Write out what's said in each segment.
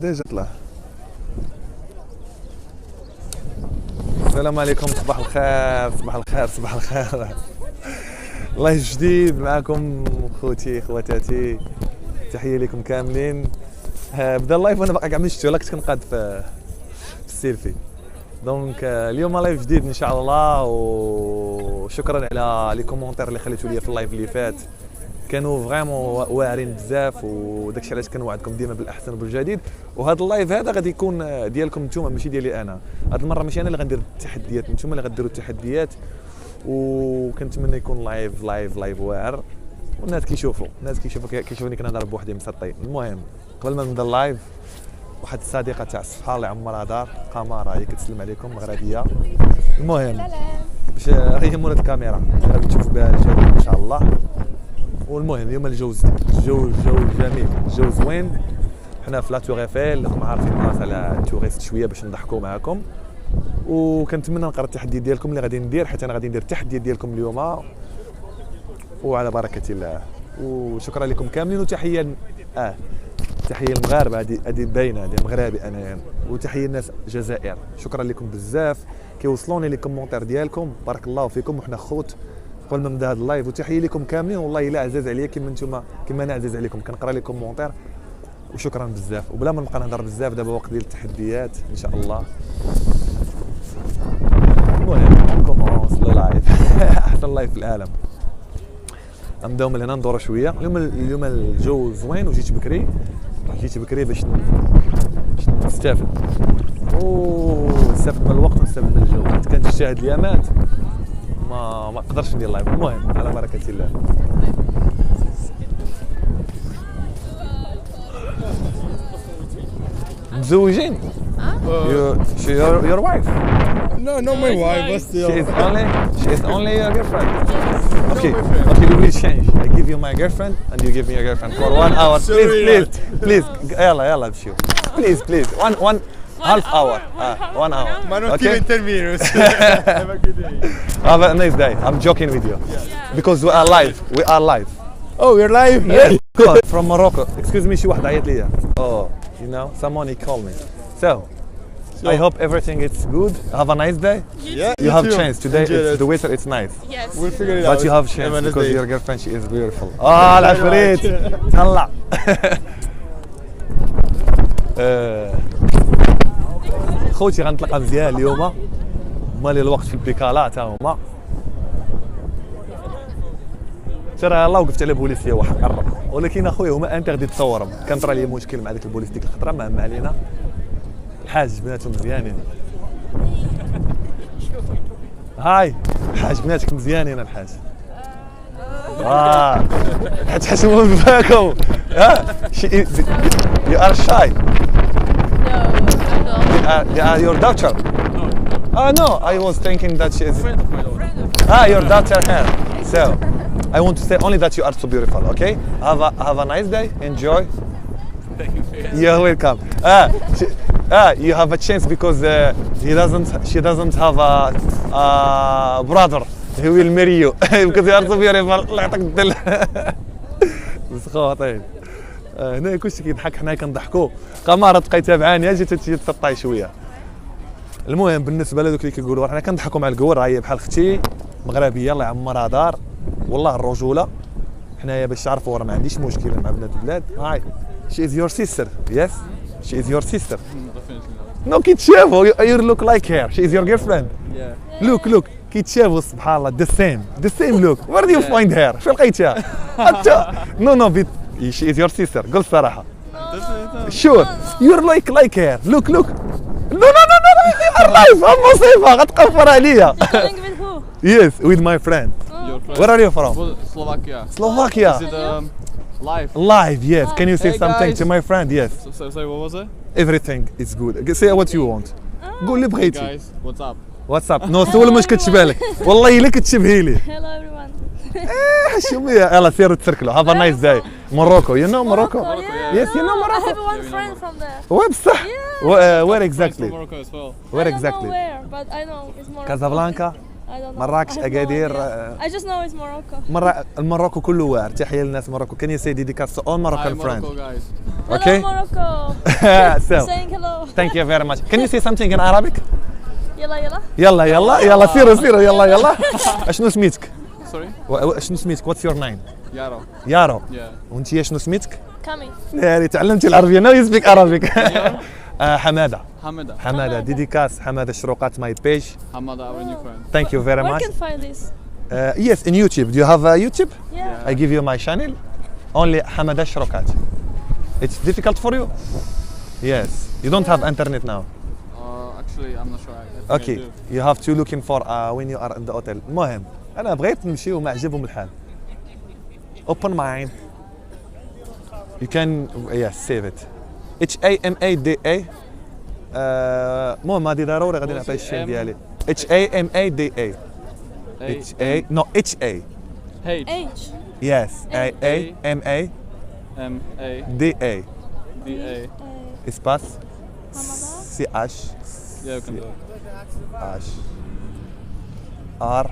ديجا طلع. السلام عليكم، صباح الخير صباح الخير صباح الخير. لايف جديد معكم خوتي خواتاتي، تحيه لكم كاملين. بدا اللايف وانا باقي كاع ما شفتو، ولا كنت كنقاد في السيلفي. دونك اليوم لايف جديد ان شاء الله، وشكرا على لي كومونتير اللي خليتوا لي في اللايف اللي فات، كانوا فريمون واعرين بزاف، وداكشي علاش كنوعدكم ديما بالاحسن وبالجديد. وهذا اللايف هذا غادي يكون ديالكم نتوما ماشي ديالي انا. هذه المره ماشي انا اللي غندير التحديات، نتوما اللي غديروا التحديات، وكنتمنى يكون لايف واعر، والناس كيشوفوا كيشوفوني كنهضر بوحدي مسطي. المهم قبل ما نبدا اللايف، واحد الصديقه تاع الصفحه اللي عمرها دار قمره، هي كتسلم عليكم، مغربيه. المهم باش هي مولات الكاميرا غادي تشوفوا بها الجديد ان شاء الله. والمهم اليوم الجو جميل، الجو زوين. حنا في لا تور ايفيل، راكم عارفين الناس على توريست شويه باش نضحكوا معكم، وكنتمنى نقرا التحدي ديالكم اللي غادي ندير، حيت انا غادي ندير التحدي ديالكم اليوم وعلى بركه الله. وشكرا لكم كاملين، وتحيه تحيه المغاربه، هذه باينه، هذه مغربي انا، وتحيه الناس الجزائر. شكرا لكم بزاف، كيوصلوني لي كومونتير ديالكم، بارك الله فيكم، وحنا خوت قبل ما نبدا هذا اللايف. وتحيه لكم كاملين، والله الا عزاز عليا كيما نتوما كيما انا عزاز عليكم، كنقرا لي كومونتير، وشكرا بزاف. وبلا ما نبقى نهضر بزاف، دابا وقت ديال التحديات ان شاء الله. المهم كومونس لو لايف. احسن لايف في العالم. نبداو من هنا، ندورو شويه. اليوم الجو زوين، وجيت بكري باش نستافد، ونستافد من الوقت ونستافد من الجو، حيت كانت تجتهد اليامات ما قدرش ندير لايف. المهم على بركه الله. متزوجين؟ your wife? No, not my wife, but still. She is only your girlfriend. Okay, we will change. I give you my girlfriend and you give me your girlfriend for 1 hour. Please. يلا بشيو. Please. One half hour. 1 hour. Not even 10 minutes. Have a good day. Have a nice day. I'm joking with you. Because we are live. Oh, we're live? Yeah. God, from Morocco. Excuse me, شي واحد عيط ليا. Oh, you know, someone he called me. So I hope everything is good. Have a nice day. Yeah. You have too. chance today. Enjoy it. The weather it's nice. Yes. We'll figure it out. But you have chance Have a nice because day. your girlfriend she is beautiful. العفريت تهلا. خوتي غنطلق مزيان اليوم، مالي الوقت في البيكالا تا هما. ترى يلاه وقفت على بوليسيه واحد قرب، ولكن اخويا هما انتردي تصورهم. كان طرا لي مشكل مع ديك البوليس ديك الخطره، ما علينا. الحاج بناتهم مزيانين. هاي الحاج بناتك مزيانين الحاج. حتحسبوا من فاكم. You are shy. They are your daughter. No, I was thinking that she is. Your daughter here. So, I want to say only that you are so beautiful. Okay? Have a nice day. Enjoy. Thank you. You're welcome. You have a chance because she doesn't have a brother. He will marry you because you are so beautiful. الله يعطيك الدل. بس خاطين. هنا كلشي كيضحك، حنا كنضحكوا. قمره تبقى تابعاني، جات تسطاي شويه. المهم بالنسبه لهذوك اللي كيقولوا حنا كنضحكوا مع القور، هي بحال اختي مغربيه الله يعمرها دار، والله الرجوله. حنايا باش تعرفوا راه ما عنديش مشكل مع بنات البلاد. هاي she is your sister. Yes, she is your sister. Definitely not. No, كيتشافوا. You look like her. She is your girlfriend. Yeah. Look كيتشافوا سبحان الله. The same look. Where do you find her? فين لقيتها؟ انت no she is your sister. قول الصراحه. Definitely not. Sure, you're like her. Look. No. You are live. مصيبه غتقفر عليا. Calling with who? Yes, with my friend. Your friend? Where are you from? Slovakia. Slovakia. Is it live? Live, yes. Can you say Hey, something guys. to my friend? Yes. Sorry, what was it? Everything is good. Say what you want. قول اللي بغيتي. Guys, what's up? واتساب. نو سول مش كتشبه لك. والله الا كتشبهي لي. Hello everyone. شوفي يلا سيروا تسركلوا. Have a nice day. Morocco. You know Morocco? Yeah. Yes, you know I Morocco. have one friend from there. وين بصح؟ Where Friends exactly? from Morocco as well. Where I don't know exactly? where, but I know it's Morocco. كازابلانكا. I don't know. مراكش، I have no أكادير، idea. I just know it's Morocco. المروكو كله واعر. تحيه للناس مروكو. Can you say dedicated to all Hi, Moroccan friends? Morocco guys. Hello, Okay. Morocco. So, Saying hello. thank you very much. Can you say something in Arabic? يلا يلا. يلا يلا يلا سيروا يلا يلا. شنو سميتك؟ Sorry? شنو سميتك؟ What's your name؟ Yaro. يارو. Yeah. وانت شنو سميتك؟ Kami. يعني تعلمتي العربية. Now you speak Arabic. حمادة. Hamada. حمادة ديديكاس حمادة شروقات my page. Hamada, our new friend. Thank you very Where much. can find this? Yes, in YouTube. Do you have YouTube? Yeah. I give you my channel. Only حمادة شروقات. It's difficult for you? Yes. You don't have internet now. Actually, I'm not sure. I think I Okay. do. You have to looking for when you are in the hotel. المهم أنا بغيت نمشي وما عجبهم الحال. Open mind. You can yes save it. HAMADA. المهم هذه ضروري غادي نعطيه الشين ديالي. HAMADA. HA no HA. H. H. Yes. AAMADA. M-A-D-A. Espace CH Yeah, you can do it. H R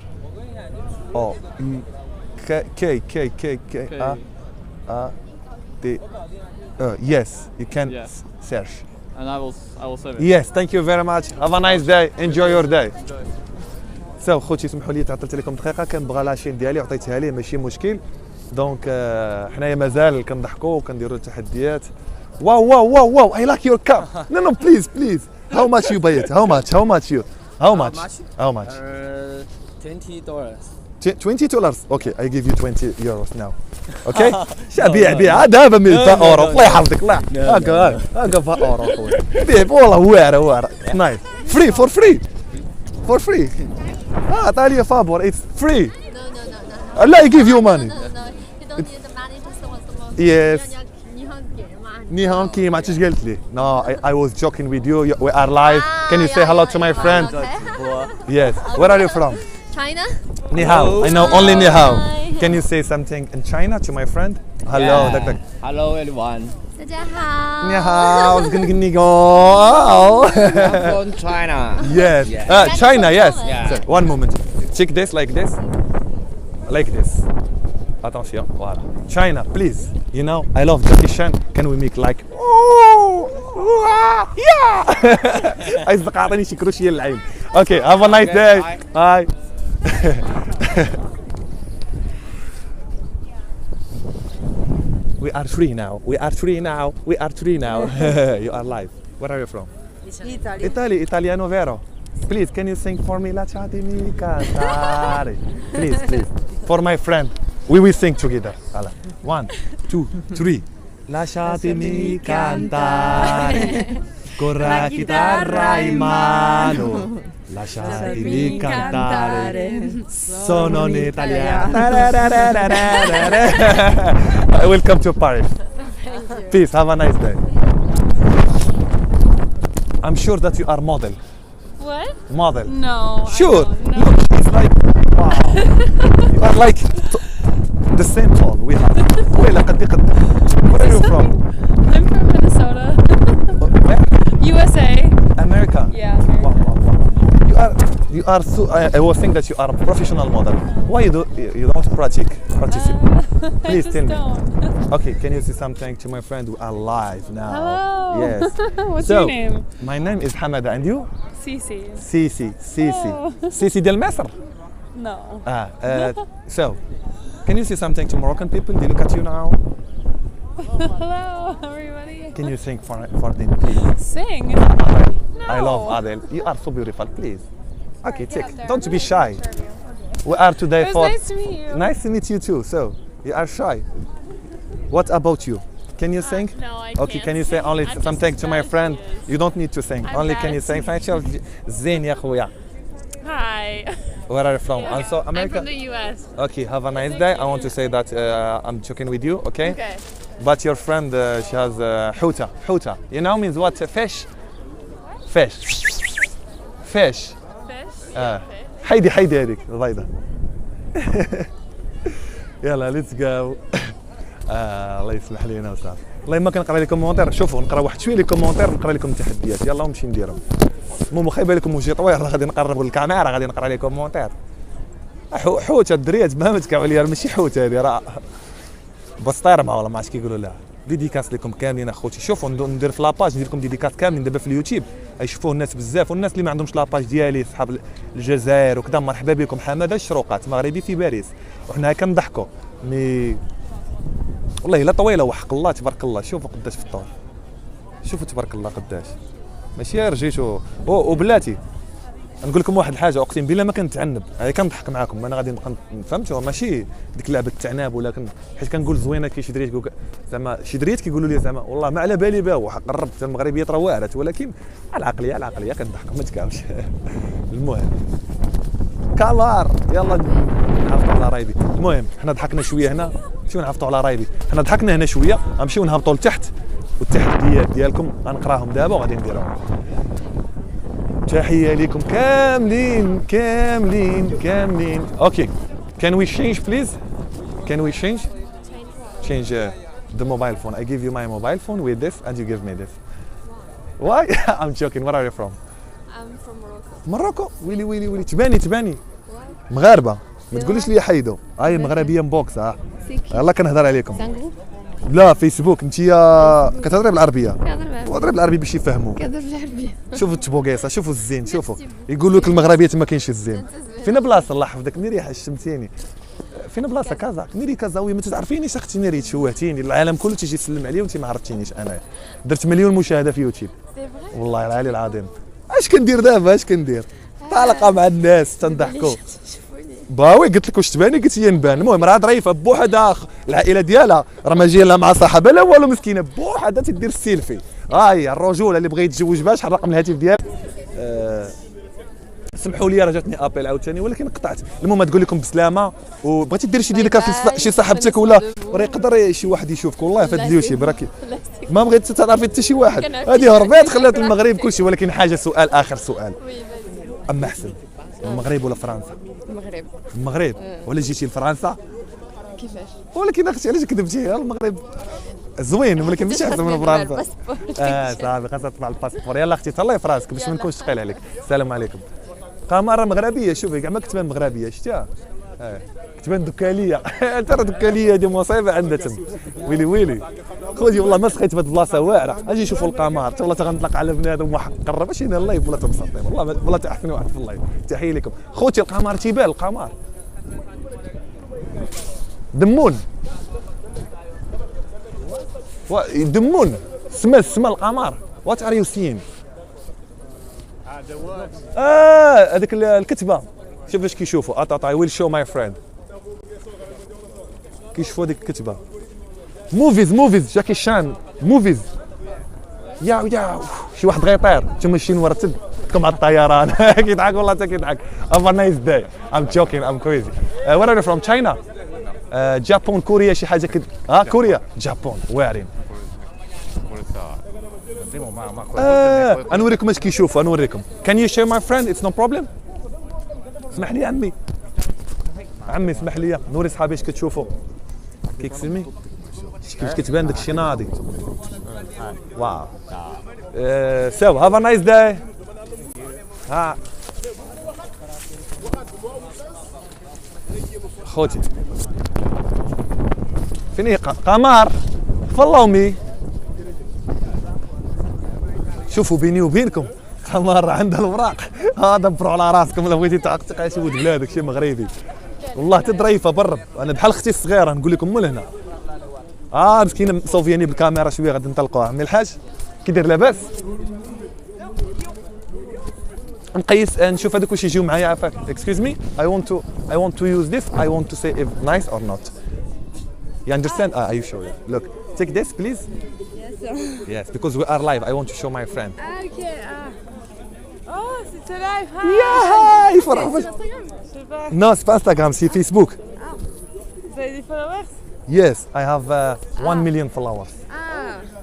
O U K A D yes you can Yeah. search. And I will save it. Yes, thank you very much. Have a nice day. Enjoy your day. سو خوتي اسمحوا لي تعطلت لكم دقيقه كنبغى لاشين ديالي وعطيتها ليه ماشي مشكل دونك حنايا مازال كنضحكوا وكنديروا التحديات. واو واو واو واو اي لايك يور كاب. نو نو بليز بليز. هاو ماتش يو باي ات؟ هاو ماتش يو؟ هاو ماتش؟ $20. اوكي I give you €20 now. اوكي بيع دابا 100 اورو الله يحفظك الله هاكا فا اورو خويا بيع والله واعره نايس فري فور فري عطا لي فابور اتس فري No. لا I give you money. No. You don't need the money to support. Yes. Nihon نيهانكي ما عرفتش قالت لي. No I was joking with you. We are live. Can you say hello to my friend? Yes. Where are you from? China? Ni hao. I know only ni hao. Hi. Can you say something in China to my friend? Hello. Yeah. Tak. Hello everyone. 大家好。 Ni hao. Zgnigo. I'm from China. Yes. Yeah. China. Yes. Yeah. So, one moment. Check this like this. Like this. Attention. Voilà. China, please. You know, I love Jackie Chan. Can we make like yeah. أصدق أعطيني شي كروشيه للعين. Okay, have a nice day. Bye. We are free now. You are live. Where are you from? Italy. Italiano vero. Please, can you sing for me? Lasciatemi cantare. Please. For my friend. We will sing together. Allora. 1, 2, 3. Lasciatemi cantare. Con la chitarra in mano. Lasciatemi cantare. Sono un italiano. Welcome to Paris. Peace. Have a nice day. I'm sure that you are model. What? Model. No. Sure. I don't know. Look, she's like, wow. You are like the same tall we have. ويلا قدي. Where are you from? I'm from Minnesota. Where? USA. America. Yeah. America. Wow. You are so. I was thinking that you are a professional model. Why you don't practice? Please I tell just me. don't. Okay, can you say something to my friend? We are live now. Hello. Yes. What's So, your name? My name is Hamada, and you? Cece. Oh. Sisi del Mesr. No. So, can you say something to Moroccan people? They look at you now. Hello, everybody. Can you sing for them, please? Sing. Adele. I No. love Adele. You are so beautiful, please. Okay, take. Don't be shy. We are today It was for. nice to meet you. Nice to meet you too. So, you are shy. What about you? Can you sing? No, I Okay, can't can you say sing. only I'm something just to my bad at friend? this. You don't need to sing. I'm Only bad can you at sing? singing. Thank you. زين يا خويا. Hi. Where are you from? Also I'm America. from the US. Okay, have a nice day. I want to say that I'm joking with you, okay? Okay. But your friend, she has huta. Huta. You know means what? Fish? Fish. Fish. Fish? آه. حيدي هذيك البيضة. يلا ليتس جو. الله يسمح لينا وصافي. والله ما كنقرا لكم كومونتير، شوفوا نقرا واحد شويه لي كومونتير نقرا لكم التحديات، يلا ونمشي نديرهم. المهم خايبه لكم وجهي طويل راه غادي نقرب للكاميرا غادي نقرا لكم كومونتير. حوته الدريه تبهمت كاع عليا ماشي حوته هذه راه بسطيرمه والله ما عرفت كيقولوا لها. ديديكاس لكم كاملين اخوتي. شوفوا ندير في لاباج ندير لكم ديديكاس كاملين دابا في اليوتيوب يشوفوه الناس بزاف، والناس اللي ما عندهمش لاباج ديالي صحاب الجزائر وكذا مرحبا بكم. حماده الشروقات مغربي في باريس، وحنا كنضحكوا مي والله الا طويله وحق الله تبارك الله. شوفوا قداش في الطول، شوفوا تبارك الله قداش، ماشي رجيتو وبلاتي. نقول لكم واحد الحاجه اقسم بالله ما كنتعنب، يعني كنضحك معاكم انا غادي فهمتوا ماشي ديك لعبه التعناب، ولكن حيت كنقول زوينه كي شي دريت زعما شي دريت كيقولوا لي زعما والله ما على بالي بها قربت المغربيات راه واعرات، ولكن العقليه كنضحكوا ما تكامش. المهم كالار يلا نهبطوا على رايبي. المهم حنا ضحكنا شويه هنا، نمشيو نهبطوا على رايبي. حنا ضحكنا هنا شويه غنمشيو نهبطوا لتحت، والتحديات ديالكم غنقراهم دابا وغادي نديروهم. تحية لكم كاملين. اوكي can we change please? Can we change the mobile phone? I give you my mobile phone with this and you give me this. Why? I'm joking. Where are you from? I'm from Morocco. Morocco? ويلي تباني مغاربة. ما تقوليش لي حيدو هاي مغربية مبوكس. يلا كنهضر عليكم. لا فيسبوك انت كتهضري بالعربيه؟ كنهضر بالعربيه باش يفهموا. كنهضر بالعربيه. شوفوا التبوكيصه، شوفوا الزين، شوفوا يقولوا لك المغربيه ما كاينش الزين. فين بلاصه الله يحفظك نيري حشمتيني. فين بلاصه كازا نيري كازاوي ما تعرفينيش اختي نيري تشوهتيني، العالم كله تيجي يسلم عليا وانت ما عرفتينيش. انا درت مليون مشاهده في يوتيوب والله العلي العظيم. اش كندير دابا؟ طالقه مع الناس تنضحكوا. باوي قلت لك واش تباني؟ قلت لي نبان. المهم راه ظريفه بوحدها العائله ديالها راه ما جايه لا مع صاحبها لا والو، مسكينه بوحدها تدير السيلفي. هاي الرجوله اللي بغى يتزوج باش شحال الرقم الهاتف ديالها. سمحوا لي راه جاتني ابيل عاوتاني ولكن قطعت. المهم تقول لكم بسلامه، وبغيتي دير شي ديليكا في شي صاحبتك ولا راه يقدر شي واحد يشوفك والله في هذا اليوتيوب راكي ما بغيت تعرفي حتى شي واحد. هذه هربات خلات المغرب كلشي. ولكن حاجه سؤال اخر سؤال، اما احسن المغرب ولا فرنسا؟ المغرب. ولا جيتي لفرنسا؟ كيفاش؟ ولكن اختي علاش كذبتي؟ المغرب زوين ولكن ماشي احسن من فرنسا. صافي خاصها تطبع الباسبور. يلا اختي تهلاي في راسك باش ما نكونش ثقيل عليك. السلام عليكم. قمره مغربيه شوفي كاع ما كتبان مغربيه شفتيها؟ كتبان دكاليه. ترى دكاليه هذه مصيبه عندها تم. ويلي خويا والله ما سقيت في هذه البلاصه واعره. اجي شوفوا القمر والله تغنطلق على بنادم واحد قرب ماشي هنا اللايف ولا تنبسط والله احسن واحد في اللايف. تحيه لكم خوتي. القمر تيبان القمر دمون سما القمر. وات ار يو سين؟ هذيك الكتبه شوف اش كيشوفوا. اي ويل شو ماي فريند. كيشوفوا هذيك الكتبه. موفيز جاكي شان موفيز. يا شي واحد غيطير انتم ماشيين ورا تدكم على الطيران. كيضحك والله حتى كيضحك. افا نايس داي. ام جوكين ام كريزي. وير ار يو فروم؟ تشاينا؟ جابون كوريا شي حاجه كده. كوريا جابون واعرين. نوريكم اش كيشوفوا. نوريكم. كان يو شير ماي فريند؟ اتس نو بروبليم. اسمح لي عمي اسمح لي نوري صحابي اش كتشوفوا. كيكسلمي كيفاش كتبان داك الشيء ناضي. واو. سو هاف ا نايس داي. خوتي فين هي قمر؟ فولو مي. شوفوا بيني وبينكم قمر عندها الوراق. دبروا على راسكم الا بغيتي تعقتق شي ولد بلادك شي مغربي والله تضريفه برب. انا بحال اختي الصغيره نقول لكم من هنا. مسكينه صوفياني بالكاميرا شويه غادي نطلقوها. عمي الحاج كي داير لاباس؟ نقيس نشوف هذوك واش يجيو معايا عافاك. اكسكيوز مي I want to use this. I want to say if nice or not. You understand? Are you sure? Look, take this please. Yes, because we are live. I want to show my friend. Okay. Oh, c'est live. Hi. Yeah, يفرحوا فاش. No, c'est pas Instagram, c'est Facebook. Vous avez des followers? Yes, I have 1 million followers.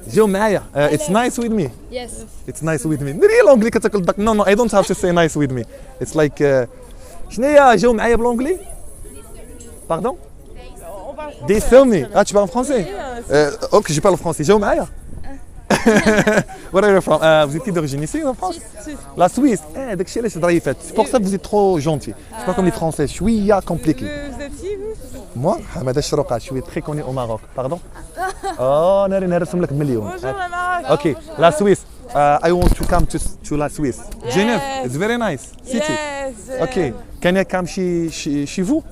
جيو معايا. It's nice with me. Yes. It's nice with me. ناري لونجلي كتاكل الدق. No, I don't have to say nice with me. It's like شناهي جاو معايا بالونجلي؟ Pardon? Des sommes. Tu parles français? Ok, je parle français. جاو معايا. Where are you from? Vous êtes d'origine ici en France? La Suisse. داك الشيء علاش ظريفات. C'est pour ça que vous êtes trop gentil. C'est pas comme les Français. شوية compliqué. Vous êtes qui vous? موا حماده الشروقات شويه تري كوني او ماروك باردون ناري نرسم لك مليون Bonjour la Maroc. اوكي لا سويس I want to come to la Suisse Genève it's very nice city Yes. اوكي كان يكام chez vous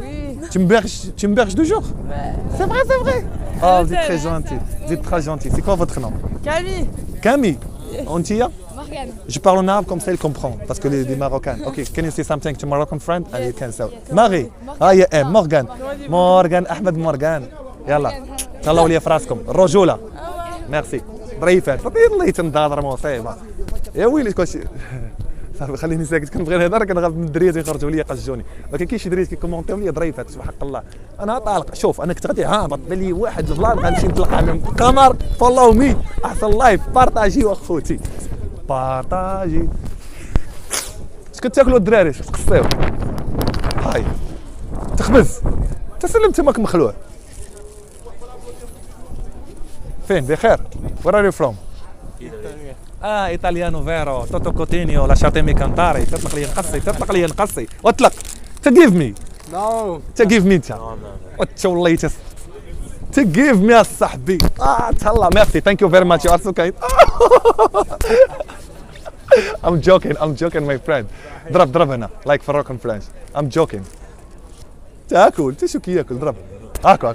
Oui. tu me berges toujours c'est vrai oh vous êtes très gentil c'est quoi votre nom Camille. Camille Antia Morgane. Je parle en arabe comme ça il comprend parce que les Marocains. Okay, can you say something to Moroccan friend and you can say Marie. يا Morgan. Morgan أحمد Morgan. يلا تهلاو لي في راسكم الرجولة. ميرسي. ظريفات الله يتنضاضر مصيبة. يا ويلي كلشي صافي خليني ساكت كنبغي نهضر كنغاب من الدريات يخرجوا لي قجوني ما كاينش شي دريات كيكومونتيو لي ظريفات بحق الله انا طالق شوف انا كنت غادي هابط بان لي واحد البلان غنمشي نتلقى من قمر فولو مي احسن لايف بارطاجي واخوتي بارطاجي اش كتاكلوا الدراري اش تقصيو هاي تخبز تسلم تماك مخلوع فين بخير وير ار يو فروم ايطاليانو فيرو توتو كوتينيو لاشاتيمي كانتاري تطلق لي نقصي واطلق تجيف مي No. تجيف مي انت والله تجيف مي صاحبي تهلا ميرسي ثانك يو فيري ماتش يو ار سو كايند I'm joking my friend ضرب هنا لايك في الروكن فرنش I'm joking تاكل شو كياكل ضرب هاكو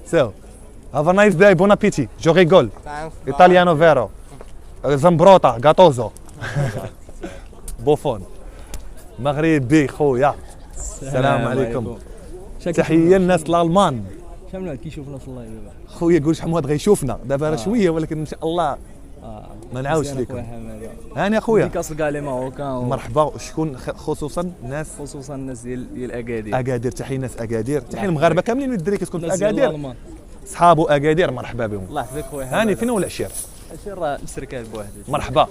سو have a nice day bon appétit je rigole Italiano vero زمبروطة غاتوزو بوفون مغربي خويا السلام عليكم تحية الناس الألمان شامل كيشوفنا في اللايف خويا قول شحال واحد غيشوفنا دابا راه شوية ولكن ان شاء الله ما نعاودش لكم هاني اخويا ديكاس كاع لي ماروكان مرحبا شكون خصوصا الناس خصوصا الناس ديال اكادير اكادير تحية الناس اكادير تحية المغاربة كاملين والدراري كتكون في اكادير صحابو اكادير مرحبا بهم الله يحفظك خويا هاني فين هو العشير الشير راه مسركات بوحدو مرحبا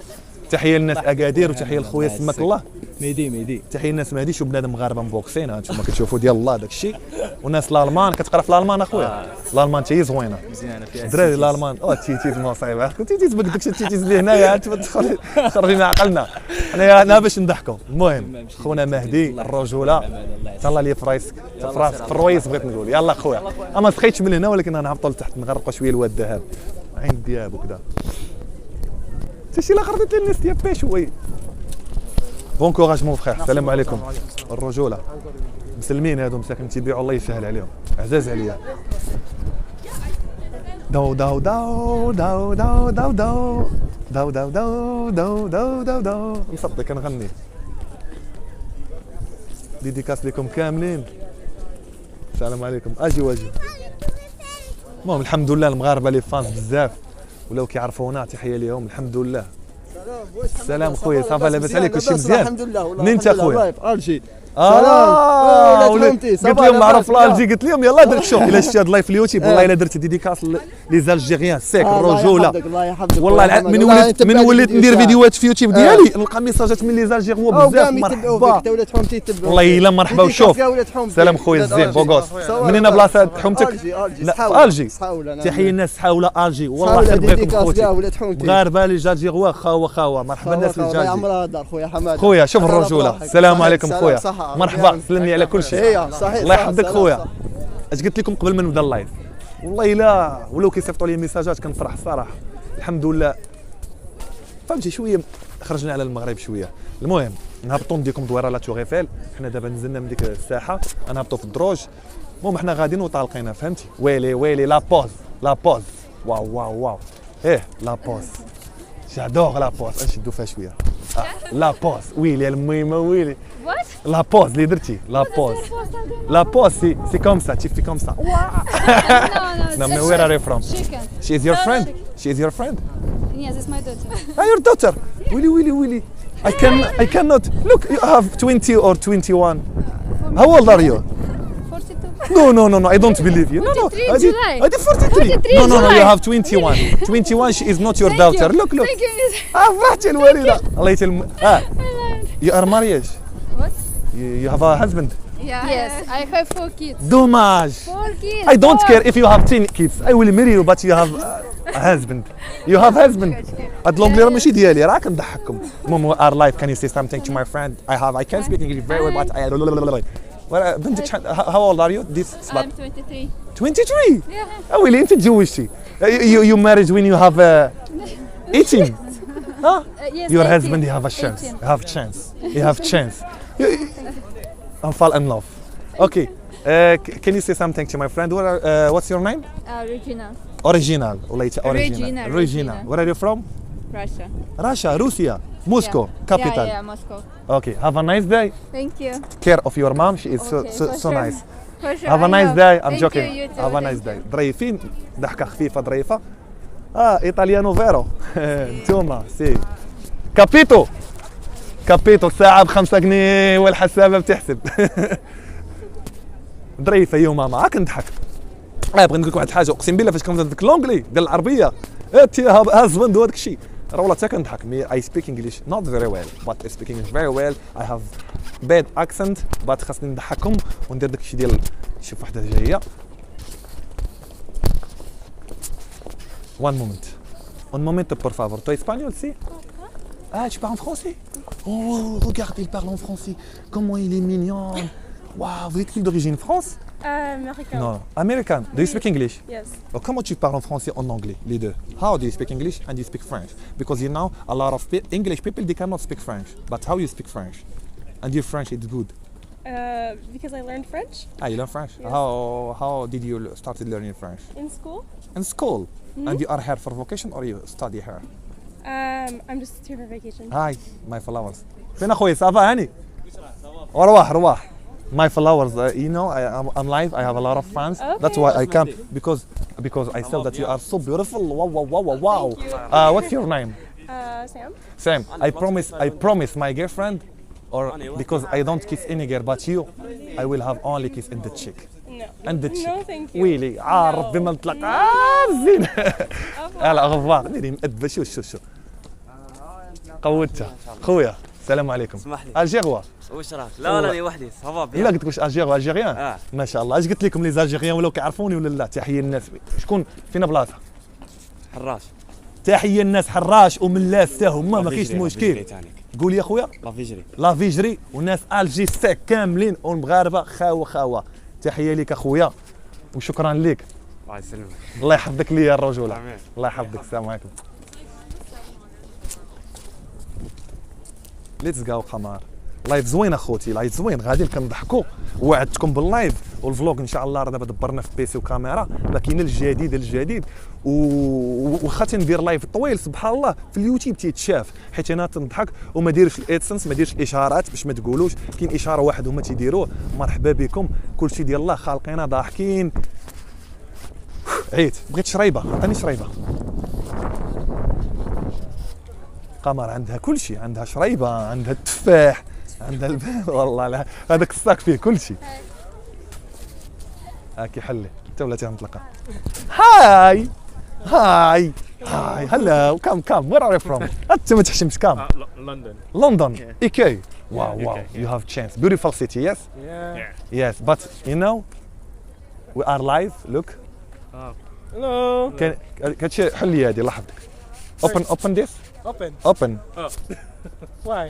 تحيه للناس اكادير وتحيه لخويا سماك الله ميدي تحيه للناس مهدي شو بنادم مغاربه مبوكسين هانتوما كتشوفوا ديال الله داك الشيء والناس الالمان كتقرا في الالمان اخويا الالمان تي زوينه مزيانه فيها الدراري الالمان تيتيز مصيبه كنت تيتيز بك داكشي تيتيز اللي هنايا انت خرجينا عقلنا انا باش نضحكوا المهم خونا مهدي الرجوله تهلا لي في راسك في راسك في الرويس بغيت نقول يلا خويا ما سخيتش من هنا ولكن انا هبطوا لتحت نغرقوا شويه الواد الذهب عين دياب وكذا تشي لا خرجت الناس ديال بيش وي بون كوراج مون فخير السلام عليكم الرجوله مسلمين هادو مساكن تيبيعوا الله يسهل عليهم عزاز عليا داو داو داو داو داو داو داو داو داو داو داو داو داو داو نصدق كنغني ديديكاس لكم كاملين السلام عليكم اجي واجي المهم الحمد لله المغاربه لي فانز بزاف ولاو كيعرفونا تحيه ليهم الحمد لله السلام خويا صافا لاباس عليك كلشي مزيان الحمد لله والله منين انت خويا الجي قلت لهم معروف الالجي قلت لهم يلا درت شوف الا شفتي هذا اللايف في اليوتيوب والله الا درت ديديكاس لي زالجيريان سيك الرجوله الله يحفظك والله من وليت ندير فيديوهات في يوتيوب ديالي نلقى ميساجات من لي زالجيريان بزاف مرحبا والله الا مرحبا وشوف سلام خويا الزين بوغوس منين بلاصه حومتك في الجي تحيه الناس حاوله الجي والله حيت بغيتكم خوتي مغاربه لي زالجيريان خاوه مرحبا الناس اللي جايين عمرها دار خويا حماد خويا شوف الرجوله السلام عليكم خويا مرحبا سلمني على كل شيء صحيح الله يحفظك خويا اش قلت لكم قبل ما نبدا اللايف والله الا ولو كيصيفطوا لي ميساجات كنفرح الصراحه الحمد لله فهمتي شويه خرجنا على المغرب شويه المهم نهبطوا نديكم دويره لا تور ايفيل حنا دابا نزلنا من ديك الساحه نهبطوا في الدروج المهم حنا غاديين وطالقينا فهمتي ويلي لا بوز واو لا بوز جادور لا بوز نشدوا فيها شويه لا بوز ويلي المهمه ويلي لا بوز اللي درتي لا بوز سي كوم سا تي في كوم سا No, No, where are you from? Chicken. She is your friend? She is your friend? Yes, it's my daughter. Your daughter? Willy. I cannot. Look, you have 20 or 21. How old are you? 42. No, I don't believe you. 43 I did, July. I did 43. 43 No, July. you have 21. 21, she is not your daughter. Look. Thank you. فرحتي الوالدة. الله يتلم. You are married. What? You have a husband. Yes, I have 4 kids. Dommage. 4 kids. I don't care if you have 10 kids. I will marry you, but you have a husband. You have husband. هاد لونجلي راه ماشي ديالي راه كنضحككم. المهم our life. Can you say something to my friend? I can speak English very well, but بنتك how old are you this I'm 23. 23 Yeah. ويلي انت تزوجتي you married when you have 18 ها Yes. your 18. husband you have a chance 18. you have chance you have chance and fall in love okay can you say something to my friend what's your name Regina. original وليت Regina. Regina where are you from Russia. Russia Russia Moscow capital Yeah, Moscow. okay have a nice day Thank you. care of your mom she is Okay, so for sure. nice For sure. have a I nice hope. day I'm Thank joking You, you too. have a Thank nice you. day ظريفين ضحكة خفيفة ظريفة ايطاليانو فيرو انتوما سي كابيتو الساعة ب5 جنيه والحسابة بتحسب ظريفة يو ماما هاك نضحك بغيت نقول لك واحد الحاجة اقسم بالله فاش كنت ديك لونجلي ديال العربية هازبند وهذاك الشيء راه والله حتى كنضحك I speak English not very well but I speak English very well I have bad accent but خاصني نضحكهم وندير داك الشيء ديال شوف وحدة جاية un momento por favor tu es espagnol si ah tu parles en français oh regarde il parle en français comment il est mignon waouh vous êtes d'origine France Américain. non American do you speak English Yes. comment tu parles en français en anglais les deux how do you speak English and you speak French because you know a lot of English people they cannot speak French but how you speak French and your French is good Because I learned French you learn French Yes. how did you started learning French in school. in school and you are here for vacation or you study here I'm just here for vacation. هاي ماي فلاورز فين اخوي صافا هاني رواح my flowers you know I'm live I have a lot of fans that's why I come because I saw that you are so beautiful wow Thank you. what's your name Sam. I promise my girlfriend or because I don't kiss any girl but you I will have only kiss in the cheek No. and the cheek No, thank you. ويلي ربي ما نطلق زين هلا غفار ديري مأدبة شو قوتها خويا السلام عليكم اسمح لي الجيروا واش راك؟ لا راني وحدي صافا لا قلت لك واش الجيروا الجيريان اه ما شاء الله اش قلت لكم لي زالجيريان ولاو كيعرفوني ولا لا تحيه الناس شكون فينا بلاصه حراش تحيه الناس حراش وملاس حتى هما ما كاينش مشكل قول يا خويا لا فيجري والناس الجي سيك كاملين والمغاربه خاوه تحيه ليك اخويا وشكرا لك الله يسلمك الله يحفظك ليا الرجوله آمين. الله يحفظك السلام عليكم ليتس جو قمر لايف زوين اخوتي لايف زوين غادي كنضحكوا وعدتكم باللايف والفلوق ان شاء الله راه دابا دبرنا في بيسي وكاميرا ما كاين الجديد وخا تندير لايف طويل سبحان الله في اليوتيوب تيتشاف حيت انا تنضحك وما ديرش الادسنس ما ديرش الاشارات باش ما تقولوش كاين اشاره واحد هما تيديروه مرحبا بكم كلشي ديال الله خالقين ضاحكين عيت بغيت شريبه عطيني شريبه قمر عندها كل شيء عندها شريبه عندها التفاح عندها والله لا هذاك الصاك فيه كل شيء هاكي حلي انت ولا تنطلقها هاي هلا كام وير ار يو فروم انت ما تحشمش كام لندن ايكي واو you have chance beautiful city yes yes but you know we are live look Hello. كتشي حلي هذه لحظتك open this open Why?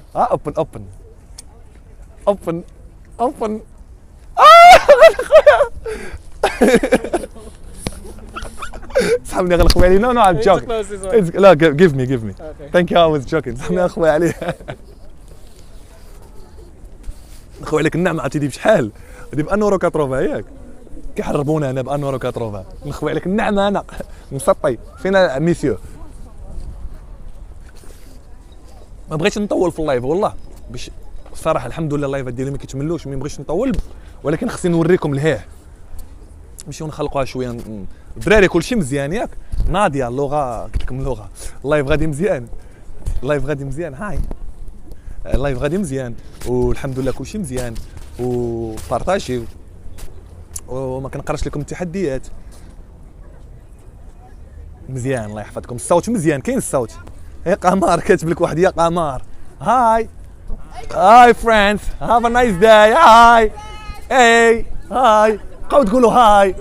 open سحبني غير خويا علي no I'm joking لا give me thank you I was joking سحبني خويا علي خويا عليك النعمة عرفتي بشحال هادي ب 1.80 ياك كيحربونا هنا ب 1.80 نخوي عليك النعمة انا مسطي فينا ميسيو ما بغيتش نطول في اللايف والله باش الصراحه الحمد لله اللايف ديالي ما كيتملوش ما بغيتش نطول ولكن خصني نوريكم الهاه نمشيو نخلقوها شويه الدراري كلشي مزيان ياك ناضيه اللغه قلت لكم اللغه اللايف غادي مزيان هاي اللايف غادي مزيان والحمد لله كلشي مزيان وبارطاجيو وما كنقراش لكم التحديات مزيان الله يحفظكم الصوت مزيان كاين الصوت يا قمر كاتب لك واحد يا قمر هاي فريندز هاف ا نايس داي هاي بقاو تقولوا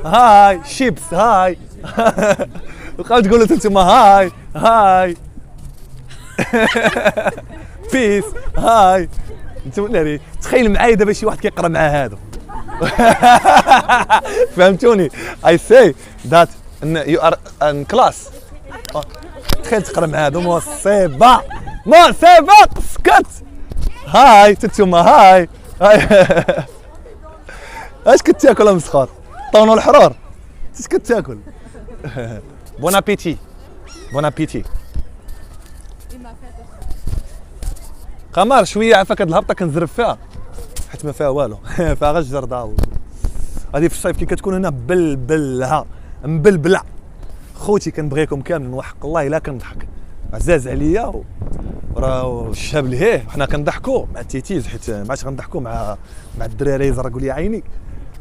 هاي شيبس هاي بقاو تقولوا انتما هاي بيس هاي انتم ناري تخيل معايا دابا شي واحد كيقرا مع هذا فهمتوني؟ I say that you are in class. تخيل تقرا مع هادو مصيبة اسكت. هاي تتوما هاي اش كنت تاكل مسخر؟ طونو الحرور اش كنت تاكل؟ بون ابيتي بون ابيتي. قمر شويه عافاك هاد الهبطه كنزرب فيها حيت ما فيها والو فيها غير الجردة. هذه في الصيف كي كتكون هنا بلبلها مبلبلة. خوتي كنبغيكم كاملين وحق الله الا كنضحك عزاز عليا راه الشاب لهيه حنا كنضحكوا مع التيتيز حيت ما عادش غنضحكوا مع الدراري يزرقوا لي عيني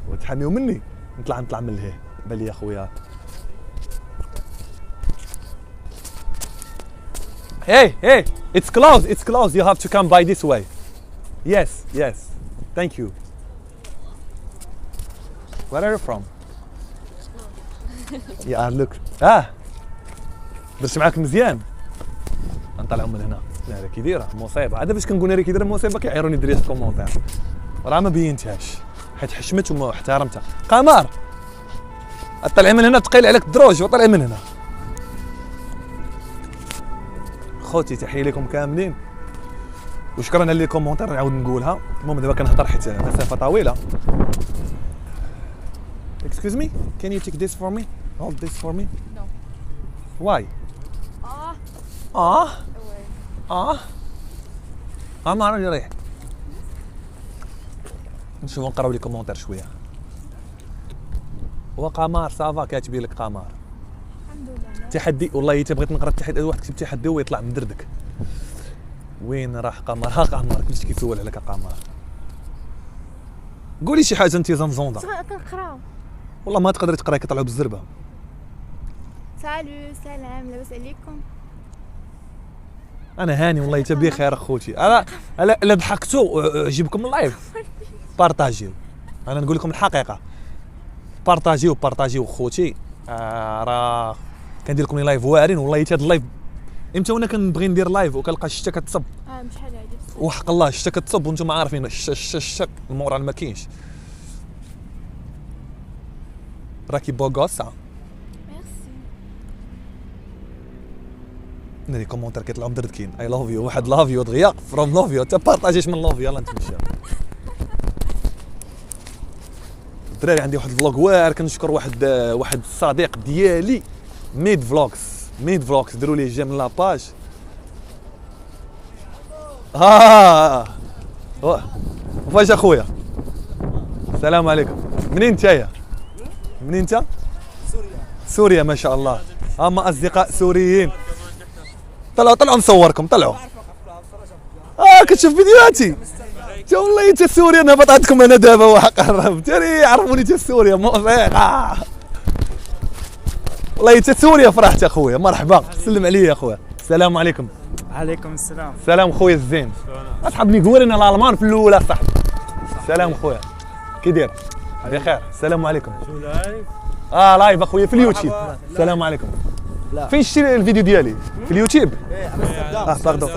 وتحاميو مني. نطلع من لهيه بان لي خويا. Hey, it's closed. You have to come by this way. Yes. Thank you. Where are you from? Yeah, look. درت معاك مزيان. نطلعوا من هنا. لا كي دايره مصيبه. عاد باش كنقول لها كي دايره مصيبه كيعيروني الدراري في الكومونتير. راه ما بينتهاش حيت حشمت وما احترمتها. قمر طلعي من هنا تقيل عليك الدروج وطلعي من هنا. خوتي تحيه لكم كاملين وشكرا على لي كومونتير نعاود نقولها. المهم دابا كنهضر حيت مسافه طويله. Excuse me, can you take this for me? Hold this for me. No. Why? ما راني ريح. نشوفوا نقراو لي كومونتير شويه. وقمر صافا كاتبي لك قمر. الحمد لله. تحدي والله حتى بغيت نقرا التحدي. واحد كتب تحدي ويطلع مدردك. وين راح قمر؟ ها قمر كنت كيسول عليك قمر. قولي شي حاجه انت زنزونده. كنقراو. والله ما تقدري تقراي كيطلعوا بالزربه. سالو سلام لاباس عليكم. انا هاني والله حتى بخير اخوتي. الا ضحكتوا عجبكم اللايف بارطاجيو. انا نقول لكم الحقيقه بارطاجيو خوتي. راه كندير لكم لايف واعرين والله حتى هذا اللايف امتى وانا كنبغي ندير لايف وكنلقى الشتا كتصب. شحال هادي وحق الله الشتا كتصب وانتم عارفين الشتا المورال ما كاينش. راكي بوغوسا. ميرسي. لي كومونتير كيطلعوا مدردكين. اي لاف يو واحد لاف يو دغيا فروم لاف يو. بارطاجيش من لاف يلا نتمشى. الدراري عندي واحد الفلوغ واعر كنشكر واحد الصديق ديالي ميد فلوكس ديروا ليه جيم لاباج. فاش اخويا السلام عليكم. منين نتايا؟ منين انت؟ سوريا ما شاء الله. اما اصدقاء سوريين طلعوا نصوركم طلعوا. كتشوف فيديوهاتي تا والله انت سوريا. انا هبط عندكم انا دابا وقرب تري يعرفوني تا سوريا موثيقه. والله انت سوريا فرحت اخويا. مرحبا سلم عليا اخويا. السلام عليكم. عليكم السلام. سلام خويا الزين. اصحابني قورنا الالمان في الاولى صاحبي. سلام خويا كي داير؟ بخير. السلام عليكم. شو لايف؟ لايف اخويا في اليوتيوب. السلام عليكم. فين شتي الفيديو ديالي؟ في اليوتيوب؟ باردون.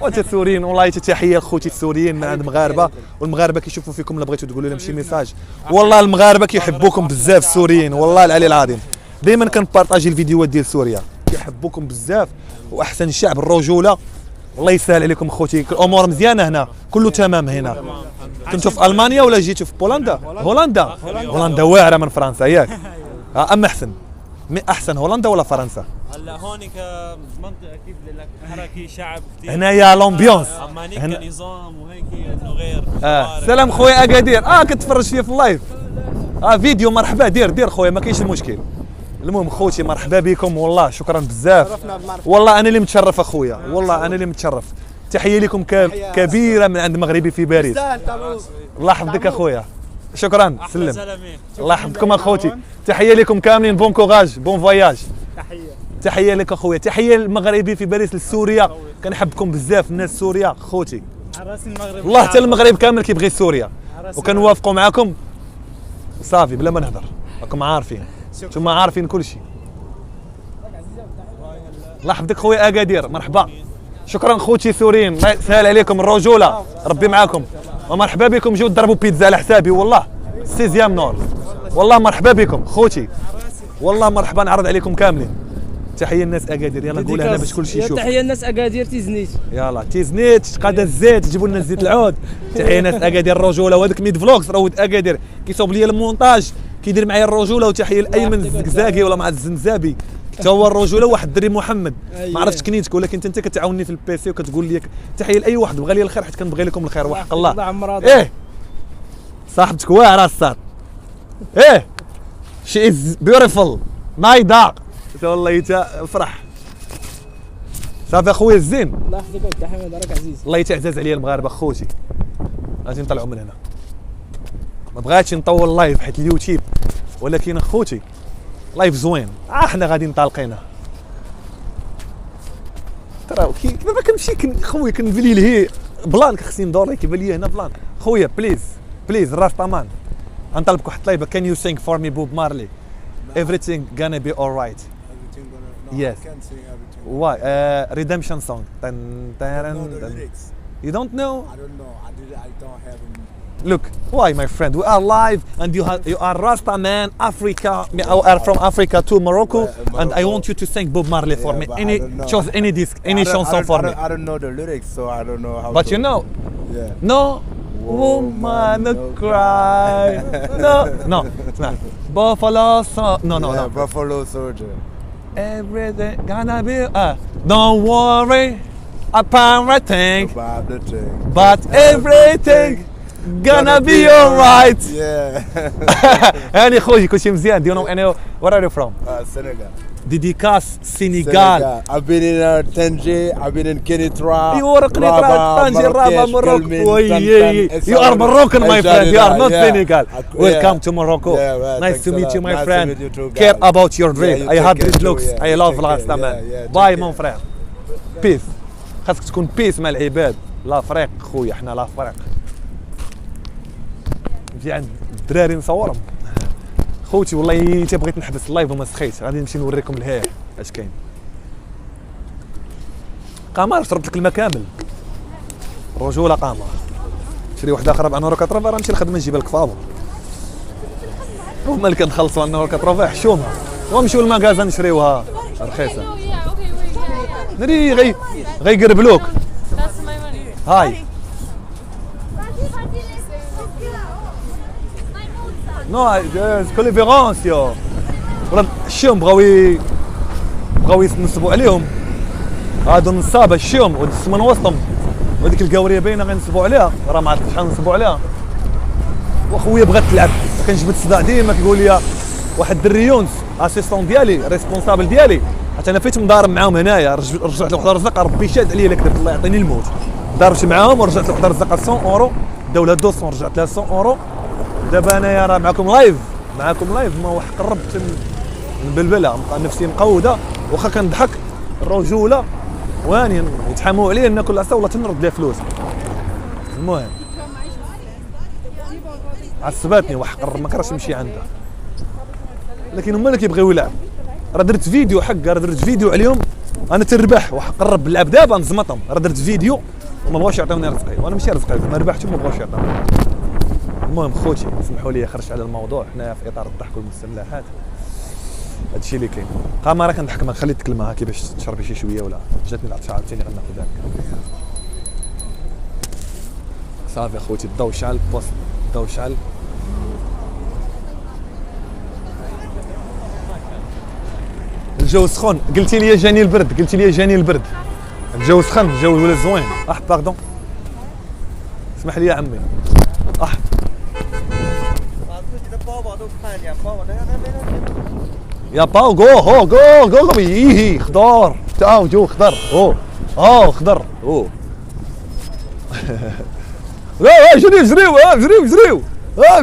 وانت السوريين والله تحيه لخوتي السوريين من عند المغاربه والمغاربه كيشوفوا فيكم الا بغيتوا تقولوا لهم شي ميساج. والله المغاربه كيحبوكم بزاف السوريين والله العلي العظيم. دائما كنبارطاجي الفيديوهات ديال سوريا كيحبوكم بزاف واحسن الشعب الرجوله. الله يسهل عليكم خوتي. الامور مزيانه هنا كله تمام هنا. كنتوا في المانيا ولا جيتوا في بولندا؟ هولندا واعره من فرنسا ياك؟ اما احسن هولندا ولا فرنسا؟ هلا هونيك منطقه كيف لك حركي شعب كثير. هنايا لومبيونس. اما هنيك نظام وهيك انه غير. سلام خويا اكادير. كتفرج فيا في اللايف. فيديو مرحبا دير خويا ما كاينش المشكل. المهم خوتي مرحبا بكم والله شكرا بزاف. والله انا اللي متشرف اخويا والله انا اللي متشرف. تحيه لكم كبيره من عند مغربي في باريس. الله يحفظك اخويا. شكرا سلم. الله يحفظكم اخوتي. تحيه لكم كاملين. بون كوراج بون فواياج. تحيه لك اخويا. تحيه المغربي في باريس لسوريا. كنحبكم بزاف الناس سوريا خوتي. والله حتى المغرب كامل كيبغي سوريا وكنوافقوا معكم صافي بلا ما نهضر. راكم عارفين نتوما عارفين كل شيء. الله يحفظك خويا اكادير. مرحبا شكرا خوتي سوريين. الله يسهل عليكم الرجوله. ربي معاكم. ومرحبا بكم جيو تضربوا بيتزا على حسابي والله سيزيام نور والله مرحبا بكم خوتي والله مرحبا نعرض عليكم كاملين. تحيه الناس اكادير يلا قولها هنا باش كلشي يشوف. تحيه الناس اكادير تيزنيت يلا تيزنيت قاده الزيت تجيبوا لنا زيت العود. تحيه الناس اكادير الرجوله وهذاك ميد فلوكس راه ولد اكادير كيصوب لي المونتاج كيدير معايا الرجوله. وتحيه لايمن الزقزاقي ولا مع الزنزابي حتى هو الرجوله واحد الدري محمد ما عرفتش كنيتك ولكن انت كتعاوني في البيسي وكتقول لي تحيه لاي واحد بغى لي الخير حيت كنبغي لكم الخير وحق الله. ايه صاحبتك واعره الصاد ايه شي از بيوتيفول نايضه والله تا فرح صافي اخويا الزين. الله يحفظك ودي حميد راك عزيز. الله يتعزز عليا المغاربه خوتي. غادي نطلعوا من هنا ما بغاتش نطول اللايف حيت اليوتيوب ولكن اخوتي لايف زوين حنا غادي نطالقينه. ترى دابا كنمشي خويا كنبلي لهي بلان خصني ندور كيبان لي هنا بلان. خويا بليز الراستامان غنطلبك واحد الطليبه كان يو سينغ فور مي بوب مارلي everything gonna be alright. Yes. I can't sing everything. Why? Redemption song. I don't know the lyrics. You don't know? I don't know. I don't have them. Look, why, my friend? We are live, and you are Rasta man, Africa. I are from Africa to Morocco, and I want you to sing Bob Marley for me. Choose any disc, any chanson for me. I don't know the lyrics, so I don't know how. But you know? Yeah. No. Woman cry. No. Buffalo soldier. No. Buffalo soldier. Everything gonna be don't worry about the thing, but everything gonna be alright. Yeah. أنا خويا كلشي مزيان. Do you know any? Where are you from? Senegal. Dédicace Sénégal. I've been in Tanger. I've been in Kenitra. أيوا Kenitra, Tanger, Rabat, Morocco. You are Moroccan, my friend. You are not Senegal. Welcome to Morocco. Nice to meet you, my friend. Care about your dream. I had dreadlocks. I love Rasta man. Bye, mon frère. Peace. خاصك تكون بيس مع العباد. لا فريق خويا حنا لا فريق. نجي عند الدراري نصورهم. خوتي والله حتى بغيت نحبس اللايف وما سخيت غادي نمشي نوريكم الهير اش كاين. قمر شربت لك الماء كامل. رجوله قمر. شري واحده اخرى ب 480 راه نمشي نخدم نجيب لك فابور. هما اللي كنخلصوا 480 حشومه ونمشيو للماغازا نشريوها رخيصه. نري غيقربلوك. هاي نو كوليفيرونس يو الشوم بغاو ينصبوا عليهم هادو النصابه الشوم ودس من وسطهم وهذيك القاوريه باينه غنصبوا عليها راه ما عرفتش شحال نصبوا عليها. وخويا بغات تلعب كنجبد الصداع ديما كيقول لي واحد الدري يونس اسيستون ديالي ريسبونسابل ديالي حتى انا فايت مضارب معاهم هنايا رجعت لواحد الرزق ربي شاد عليا لك الله يعطيني الموت. ضربت معاهم ورجعت لواحد الرزق 100 اورو داو لها 200 رجعت لها 100 اورو. دابا انايا راه معكم لايف ما واحد قربت نبلبلها نبقى نفسي مقوده واخا كنضحك الرجوله واني يتحاموا عليا ناكل العصا ولا تنرد لها فلوس. المهم عصباتني واحد قرب ما كرهتش نمشي عندها لكن هما اللي كيبغيو يلعب. راه درت فيديو حق راه درت فيديو عليهم انا تربح واحد قرب باللعب دابا نزمطهم. راه درت فيديو وما بغاوش يعطيوني رزقي وانا ماشي رزقي ما ربحتش وما بغاوش يعطيوني. المهم خوتي اسمحوا لي خرجت على الموضوع حنا في اطار الضحك والمستملحات هادشي اللي كاين. قامه كنضحك ما خليت الكلمه هاكي باش تشربي شي شويه ولا جاتني العطشه عاوتاني غناخذ داك. صافي خوتي الضو شعل بوست الضو شعل. الجو سخون قلتي لي جاني البرد الجو سخن الجو ولا زوين. باردون اسمح لي يا عمي. يا باو جو يي خضار تعاو جو خضر خضر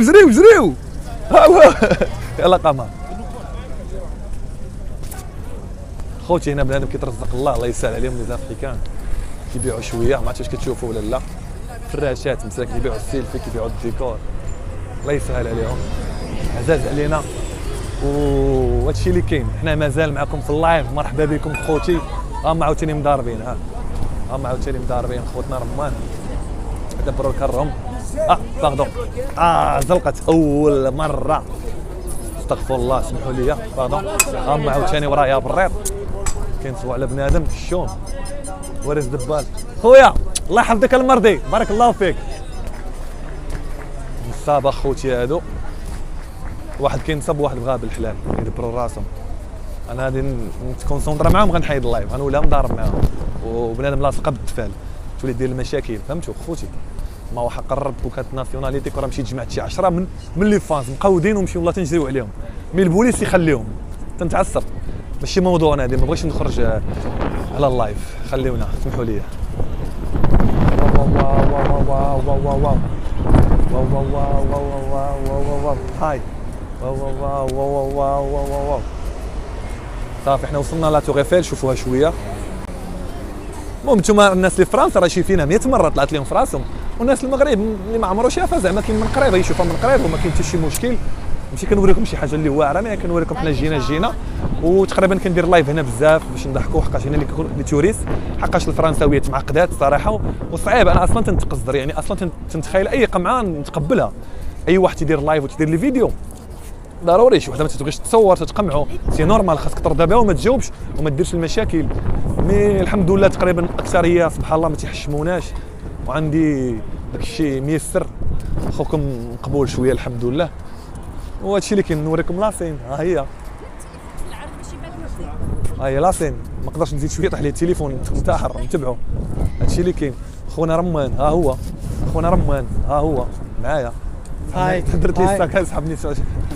جريو يلا قمر. خوتي هنا بنادم كيترزق الله يسهل عليهم لي زافريكان كيبيعوا شويه ما عرفتش واش كتشوفوا ولا لا فراشات مساكن كيبيعوا السيلفي كيبيعوا الديكور الله يسهل عليهم عزاز علينا. وهادشي اللي كاين حنا مازال معكم في اللايف. مرحبا بكم خوتي. عاوتاني مضاربين خوتنا رمان دبروا الكرهم باردون زلقت اول مره. استغفر الله سمحوا لي باردون. اما عاوتاني ورايا بريط كينصبوا على بنادم الشوم وارث دبال. خويا الله يحفظك المرضي بارك الله فيك. نصاب اخوتي هادو واحد كينصب وواحد بغا بالحلال يدبروا راسهم. انا غادي نتكونسونطرا معاهم غنحيد اللايف غنولي مضارب معاهم وبنادم لاصق بالدفال تولي دير المشاكل فهمتوا خوتي. ما هو قررت بوكات ناسيوناليتي وراه مشيت جمعت شي 10 من لي فانز مقودين ومشيو والله تنجريو عليهم مي البوليس يخليهم تنتعصب. ماشي موضوعنا هذه ما بغيتش نخرج على اللايف خليونا سمحوا لي. واو واو واو واو واو واو واو واو واو واو واو هاي واو واو واو واو واو واو. صافي حنا وصلنا لا تور ايفيل شوفوها شويه. المهم نتوما الناس اللي في فرنسا راه شايفينها 100 مره طلعت لهم في راسهم والناس المغرب اللي ما عمرو شافها زعما كاين من قريب يشوفها من قريب وما كاين حتى شي مشكل. ماشي كنوريكم شي حاجه اللي واعره مي كنوريكم حنا جينا وتقريبا كندير لايف هنا بزاف باش نضحكوا حقاش هنا اللي توريست حقاش الفرنساويات معقدات صراحه وصعيب. انا اصلا تنتقصدر يعني اصلا تنتخيل اي قمعه نتقبلها. اي واحد تيدير لايف وتدير لي فيديو ضروري شي وحده ما تبغيش تصور تتقمعوا سي نورمال خاصك ترضى بها وما تجاوبش وما ديرش المشاكل. مي الحمد لله تقريبا الاكثريه سبحان الله ما تيحشموناش وعندي داكشي ميسر. خوكم مقبول شويه الحمد لله وهادشي اللي كنوريكم لاسين. ها هي لاسين ما نقدرش نزيد شويه طيح لي التليفون نتاحر نتبعوا هادشي اللي كاين. خونا رمان ها هو خونا رمان ها هو معايا. هاي درت لي ستاك سحبني.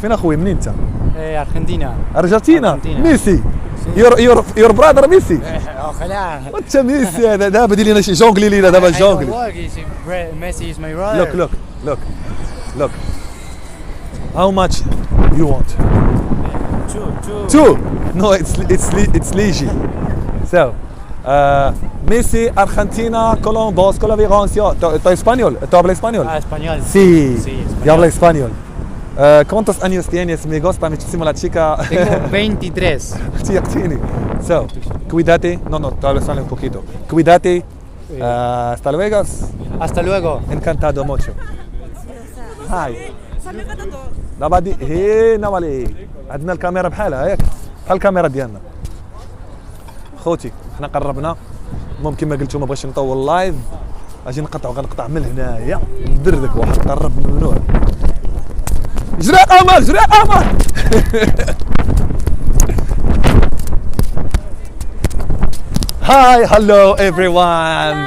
فين اخويا منين انت؟ ايه ارجنتينا ميسي يور برادر ميسي. خلاص انت ميسي هذا دابا دير لنا شي جونغلي لينا دابا جونغلي. ميسي از ماي براذر. look how much you want? Two. No, it's Ligi. So Messi, Argentina, Colombos, Colavirancio. ¿Tú español? ¿Tú hablas español? Español. Sí. Yo hablo español. ¿Cuántos años tienes? Me gusta muchísimo la chica. Tengo 23. Tiene. So, cuídate. No, tú hablas español un poquito. Cuídate. Hasta luego. Hasta luego. Encantado mucho. Hi. دابا دي هنا مالي عندنا الكاميرا بحالها ياك بحال الكاميرا ديالنا. خوتي حنا قربنا ممكن ما قلتو ما بغيتش نطول اللايف اجي نقطعو غنقطع من هنايا ندردك واحد قرب ممنوع. جري قمر Hi, hello everyone.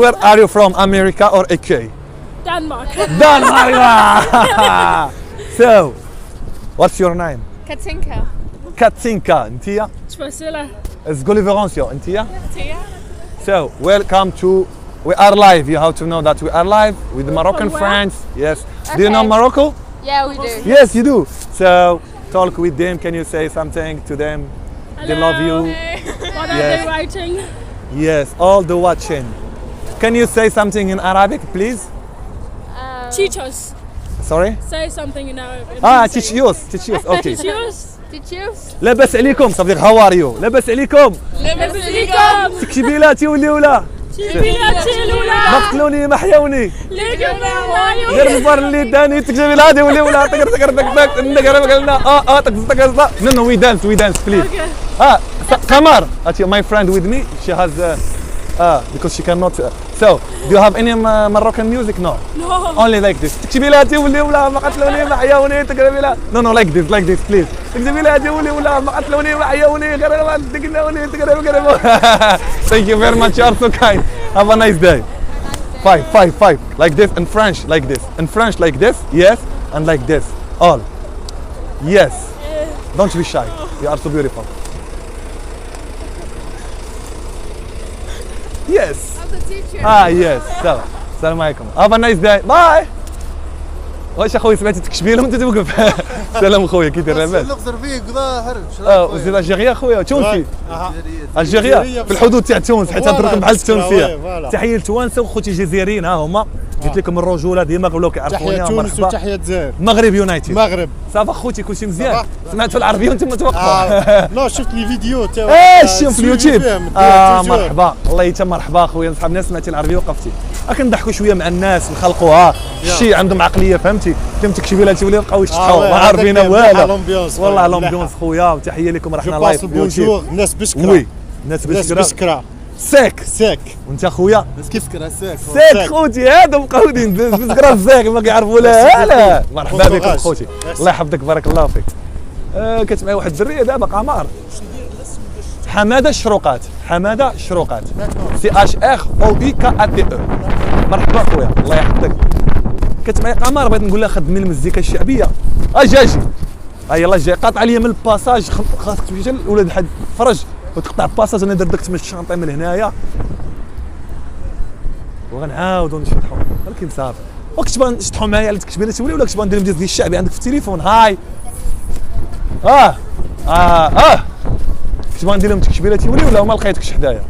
Where are you from, America or UK? Denmark. So, what's your name? Katinka. انتيا؟ Spasila. Zgoliverancio انتيا؟ Tia. So, welcome to we are live. You have to know that we are live with the Moroccan friends. Yes. Do you know Morocco? Yeah, we do. Yes, you do. So, talk with them. Can you say something to them? They love you. What are they writing? Yes, all the watching. Can you say something in Arabic, please? Teach us. Sorry? Say something in Arabic. teach you. Okay. Teach us. Teach you. لاباس عليكم صديق how are you؟ لاباس عليكم؟ لاباس عليكم. تكتبيلاتي ولا؟ تكتبيلاتي الأولى. ما قتلوني ما حيوني. لقوا غير الفار اللي داني تكتبيلاتي ولا تك النقرة قالنا تك No, we dance please. Kamar, my friend with me, she has because she cannot. So, do you have any Moroccan music? No. Only like this. تكتبيلاتي ولا ما قتلوني ما حيوني تكتبيلات. No, like this please. تكتبيلاتي ولا ما قتلوني ما حيوني غير تكتبوني تكتبوا. Thank you very much. You are so kind. Have a nice day. Five. Like this in French, like this. In French, like this. Yes, and like this. All. Yes. Don't be shy. You are so beautiful. Yes. I'm the teacher. Yes. So, السلام عليكم. Have a nice day. Bye. واش اخويا سمعتي تكشبي لهم انت توقف. سلام خويا كي داير لاباس؟ نقدر فيك ظاهر. وزيد الجيريا خويا تونسي. الجيريا في الحدود تاع تونس حيت هضركم بحال التونسيه. تحيه لتوانسه وخوتي الجزائريين ها هما قلت لكم الرجوله ديما قولوا كيعرفوني تحيه تونس مرحبا وتحيه الجزائر المغرب يونايتد المغرب صافا خوتي كلشي مزيان سمعت في العربيه وانتم توقفوا لا شفت لي فيديو تاع شوف في اليوتيوب مرحبا الله يتا مرحبا خويا نصحاب الناس سمعتي العربيه وقفتي كنضحكوا شويه مع الناس نخلقوها شي عندهم عقليه فهمتي كنت تكتبي لها تولي بقاو يشطحوا ما عارفين والو والله لومبيونس خويا وتحيه لكم رحنا لايف بونجور الناس بسكره وي الناس بسكره ساك وانت خويا بسكره ساك خوتي هادو مقودين بسكره ساك ما كيعرفوا لا مرحبا بكم خوتي الله يحفظك بارك الله فيك كتسمعي واحد الدريه دابا قمر حماده الشروقات سي اش اخ او اي كا ا تي او مرحبا خويا الله يحفظك كتسمعي قمر بغيت نقول لها خدمي المزيكا الشعبيه جاجي يلاه جاي قاطع ليا من الباساج خاصك تمشي لولاد حد فرج وتقطع الباساج انا دردكت من الشانطي من هنايا وغنعاودو نشطحو ولكن صافي وكتبغى نشطحو معايا على تكتبي لها تولي ولا كتبغى ندير ديال الشعبي عندك في التليفون هاي كتبغى ندير لهم تكتبي لها تولي ولا ما لقيتكش حدايا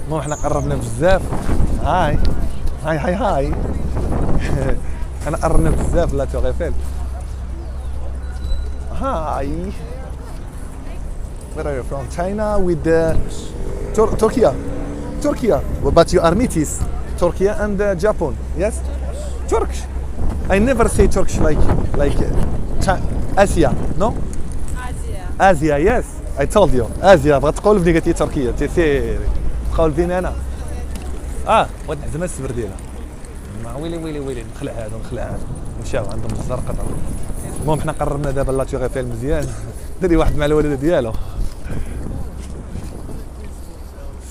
المهم حنا قربنا بزاف هاي انا قربنا بزاف لا تور ايفيل هاي where are you from China with Turkey but you are metis Turkey and Japan yes Turkish I never say Turkish like Asia no Asia yes I told you Asia بغات تقول بلي قالت لي تركيا تيسيري تقول فيني انا بغيت نحزم السبر ديالها ويلي نخلع هذا مشاو عندهم الزرقاء المهم حنا قررنا دابا لا تيغي فيها مزيان دري واحد مع الوالده ديالو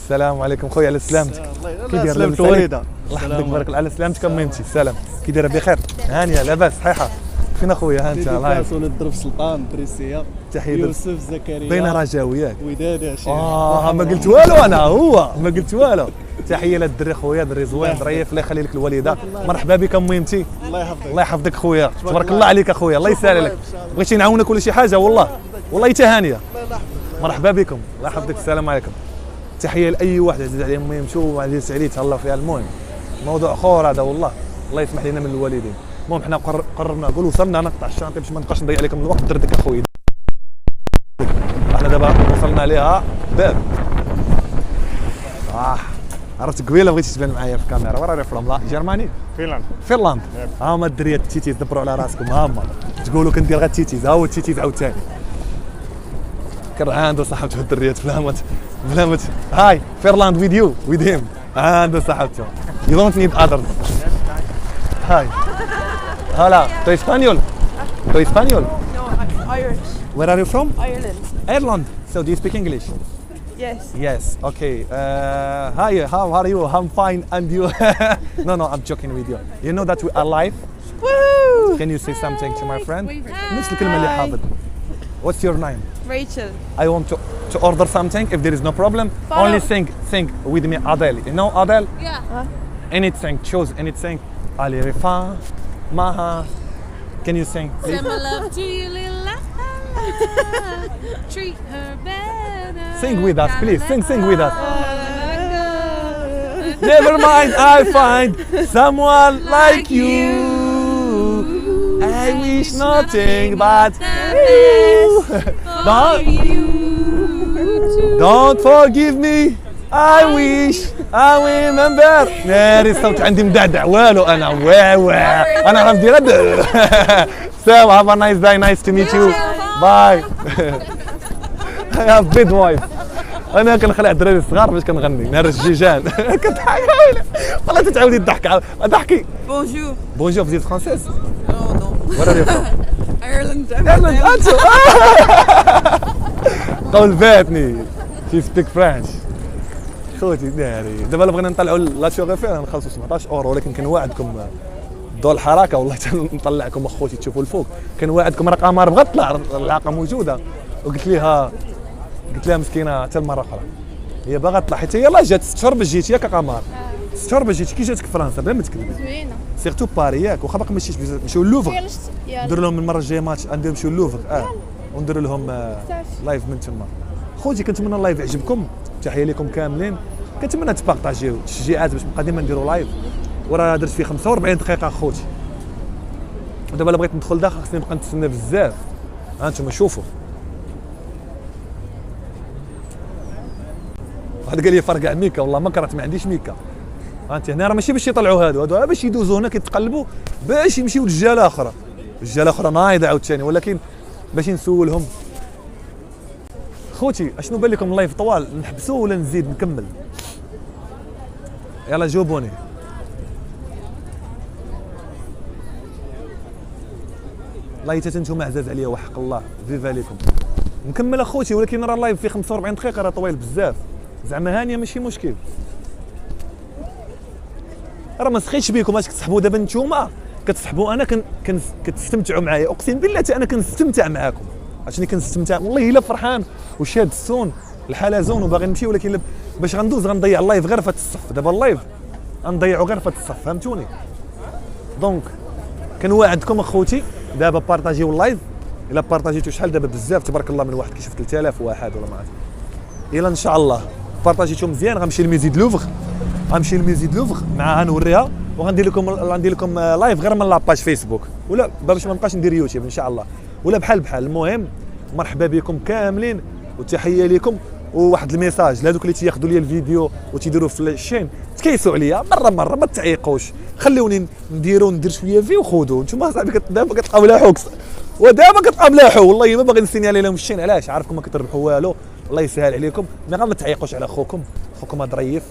السلام عليكم خويا على سلامتك كي داير لاباس الوالده الله يحفظك بارك الله على سلامتك اميمتي السلام كي دايره بخير هانيه لاباس صحيحه فين اخويا ها انت الله يحفظك الضرب سلطان بريسيا تحيه يوسف زكريا بين رجاوياك وداد شيخ ما قلت والو انا هو ما قلت والو تحيه للدري خويا دري زوين ظريف الله يخلي لك الوالده مرحبا بك اميمتي الله يحفظك خويا تبارك الله عليك اخويا الله يسهل لك بغيتي نعاونك ولا شي حاجه والله حتى هانيه مرحبا بكم الله يحفظك السلام عليكم تحيه لاي واحد عزيز عليه يمشوا عزيز عليه تهلا فيها المهم موضوع اخر هذا والله الله يسمح لنا من الوالدين المهم حنا قررنا نقول وصلنا نقطع الشانطي باش ما نبقاش نضيع عليكم الوقت دردك اخويا احنا دابا وصلنا ليها باب عرفت قبيله بغيتي تبان معايا في الكاميرا ورا فروم جرماني فنلندا هما الدريات التيتيز دبروا على راسكم هما تقولوا كندير غير التيتيز هو التيتيز عاوتاني عنده صاحبته الدريات بلامت هاي فيرلاند with him عنده صاحبته you don't need others هاي هلا تو اسبانيول No, I'm Irish. where are you from Ireland. so do you speak English yes okay hi how are you I'm fine and you no I'm joking with you you know that we are live Woo! can you say something to my friend نفس الكلمه اللي حافظ what's your name Rachel. I want to order something if there is no problem only sing with me Adele you know Adele anything choose anything Ali Rifa Maha can you sing please? Send my love to you, little treat her better. Sing with us please sing with us never mind I find someone like you I wish nothing but don't forgive me I wish I remember ناري الصوت عندي مدعدع والو انا انا عارف ندير so have a nice day nice to meet you bye I have big voice انا كنخلع الدراري الصغار باش كنغني نهار الجيجان كتضحك والله تتعاودي الضحك ضحكي بونجور vous êtes française No. where are you from Ireland. انتو قول فاتني she speak French خوتي ناري دابا بغينا نطلعوا لا شوغيفير نخلصوا 17 اورو ولكن كنواعدكم ضوء الحركه والله نطلعكم اخوتي تشوفوا الفوق كنواعدكم راه قمر بغات تطلع العاقه موجوده وقلت لها مسكينه حتى المره اخرى هي باغا تطلع حيت يلاه جات 6 شهور باش جيتي ياك قمر 6 شهور باش جيتي كي جاتك فرنسا بلا ما تكذبي زوينه سيرتو باري ياك واخا باقي ماشيش نمشيو للوفر ندير لهم المره الجايه ماتش ندير نمشيو للوفر وندير لهم لايف من تما خوتي كنتمنى اللايف يعجبكم تحيه لكم كاملين. كنتمنى تبارطاجيو تشجيعات باش نبقى ديما نديرو لايف، وراه درت فيه 45 دقيقه اخوتي، ودابا الا بغيت ندخل داخل خصني نبقى نتسنى بزاف. ها انتم شوفوا، واحد قال لي فرقع ميكا، والله ما كرهت، ما عنديش ميكا. ها انت هنا راه ماشي باش يطلعوا هادو باش يدوزوا هنا كيتقلبوا باش يمشيو للجاله اخرى، الجاله اخرى نايضه عاوتاني، ولكن باش نسولهم خوتي اشنو بان لكم اللايف طوال، نحبسوا ولا نزيد نكمل؟ يلا جاوبوني. والله حتى انتم عزاز عليا وحق الله، فيفا ليكم. نكمل اخوتي، ولكن راه اللايف فيه 45 دقيقه، راه طويل بزاف. زعما هانيه ماشي مشكل، راه ما سخيتش بكم. اش كتسحبوا دابا نتوما كتسحبوا، انا كتستمتعوا معايا، اقسم بالله انا كنستمتع معاكم. عرفتني كنستمتع والله الا فرحان وشاد السون الحلزون وباغي نمشي، ولكن باش غندوز غنضيع اللايف غير فات الصف. دابا اللايف غنضيعو غير فات الصف، فهمتوني؟ دونك كنواعدكم اخوتي دابا بارطاجيو اللايف. الا بارطاجيتو شحال دابا بزاف تبارك الله، من واحد كيشوف 3000 واحد ولا ما عرفت. الا ان شاء الله بارطاجيتو مزيان غنمشي لميزيد لوفغ، مع غنوريها، وغندير لكم لايف غير من لاباج فيسبوك، ولا باش ما نبقاش ندير يوتيوب ان شاء الله، ولا بحال. المهم مرحبا بكم كاملين وتحيه لكم. وواحد الميساج لهذوك اللي تياخذوا لي الفيديو وتيديروا في الشين، تكيسوا عليا مره ما تعيقوش، خليوني ندير شويه في وخذوا. نتوما صاحبي دابا كتبقاو ملاحو، ودابا كتبقاو ملاحو، والله ما باغي نسينيالي لهم الشين. علاش؟ عارفكم ما كتربحوا والو، الله يسهل عليكم. ما تعيقوش على خوكم ظريف.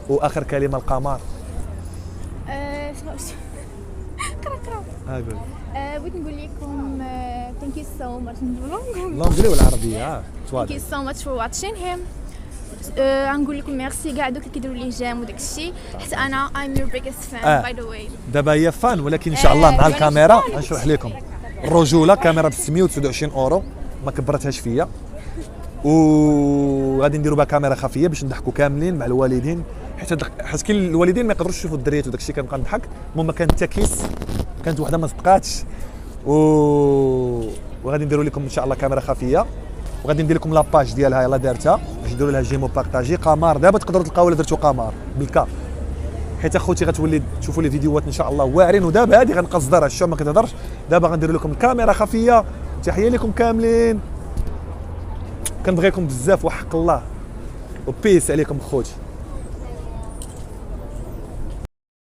واخر كلمه القمر. قول. بغيت نقول لكم ثانك يو سو ماتش بالانجلي والعربيه. ثانك يو سو ماتش فور واتشين هيم. غنقول لكم ميرسي كاع دوك اللي كيديروا لي جيم وداك الشيء، حيت انا I'm your biggest fan by the way. دابا هي فان، ولكن ان شاء الله مع الكاميرا غنشرح لكم الرجوله. كاميرا ب 629 اورو، ما كبرتهاش فيا، وغادي نديروا بها كاميرا خفيه باش نضحكوا كاملين مع الوالدين، حيت كاين الوالدين ما يقدروش يشوفوا الدريات وداك الشيء. كنبقى نضحك. المهم كانت تاكيس، كانت وحده ما صدقاتش، وغادي نديروا لكم ان شاء الله كاميرا خفيه، وغادي ندير لكم لاباج ديالها يلاه دارتها باش ديروا لها جيمو بارطاجي قمر. دابا تقدروا تلقاو الا درتو قمر بالكا، حيت اخوتي غتولي تشوفوا لي فيديوهات ان شاء الله واعرين. ودابا هذه غنقصدرها، الشو ما كتهضرش. دابا غندير لكم الكاميرا خفيه. تحيه لكم كاملين، كنبغيكم بزاف وحق الله، وبيس عليكم خوتي.